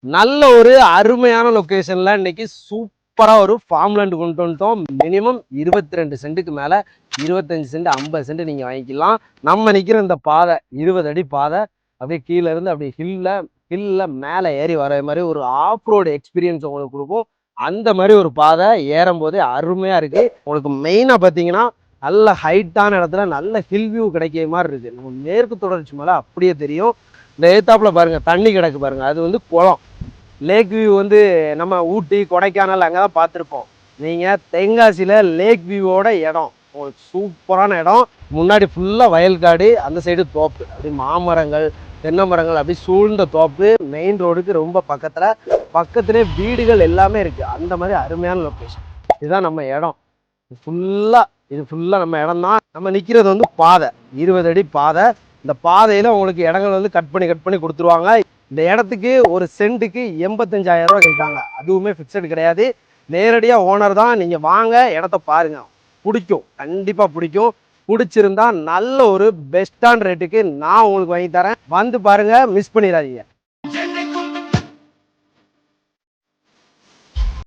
நல்ல ஒரு அருமையான லொக்கேஷன்ல இன்னைக்கு சூப்பரா ஒரு ஃபார்ம் லேண்ட் கொண்டு வந்துட்டோம். மினிமம் 22 சென்ட்டுக்கு மேல 25 சென்ட் 50 சென்ட் நீங்க வாங்கிக்கலாம். நம்ம நிக்கிற இந்த பாதை 20 அடி பாதை அப்படியே கீழே இருந்து அப்படியே ஹில்ல மேல ஏறி வர மாதிரி ஒரு ஆஃப் ரோடு எக்ஸ்பீரியன்ஸ் உங்களுக்கு கொடுக்கும். அந்த மாதிரி ஒரு பாதை ஏறும் போதே அருமையா இருக்கு. உங்களுக்கு மெயினா பாத்தீங்கன்னா நல்ல ஹைட்டான இடத்துல நல்ல ஹில் வியூ கிடைக்கிற மாதிரி இருக்கு. நம்ம மேற்கு தொடர்ச்சி மலை அப்படியே தெரியும். இந்த ஏத்தாப்புல பாருங்க தண்ணி கிடக்கு பாருங்க, அது வந்து குளம். லேக் வியூ வந்து நம்ம ஊட்டி கொடைக்கானல் அங்கே தான் பார்த்துருப்போம். நீங்கள் தென்காசியில் லேக் வியூவோட இடம் உங்களுக்கு சூப்பரான இடம். முன்னாடி ஃபுல்லாக வயல்காடு, அந்த சைடு தோப்பு, அப்படி மாமரங்கள் தென்னை மரங்கள் அப்படி சூழ்ந்த தோப்பு. மெயின் ரோடுக்கு ரொம்ப பக்கத்துலேயே வீடுகள் எல்லாமே இருக்குது. அந்த மாதிரி அருமையான லொக்கேஷன். இதுதான் நம்ம இடம். இது ஃபுல்லாக நம்ம இடம் தான். நம்ம நிற்கிறது வந்து பாதை 20 அடி பாதை. இந்த பாதையில் உங்களுக்கு இடங்கள் வந்து கட் பண்ணி கொடுத்துருவாங்க. இந்த இடத்துக்கு ஒரு சென்ட்டுக்கு 85,000 ரூபா கேட்டாங்க. அதுவுமே ஃபிக்ஸடு கிடையாது. நேரடியாக ஓனர் தான். நீங்கள் வாங்க, இடத்த பாருங்க, பிடிக்கும், கண்டிப்பாக பிடிக்கும். பிடிச்சிருந்தா நல்ல ஒரு பெஸ்டான ரேட்டுக்கு நான் உங்களுக்கு வாங்கி தரேன். வந்து பாருங்க, மிஸ் பண்ணிடாதீங்க.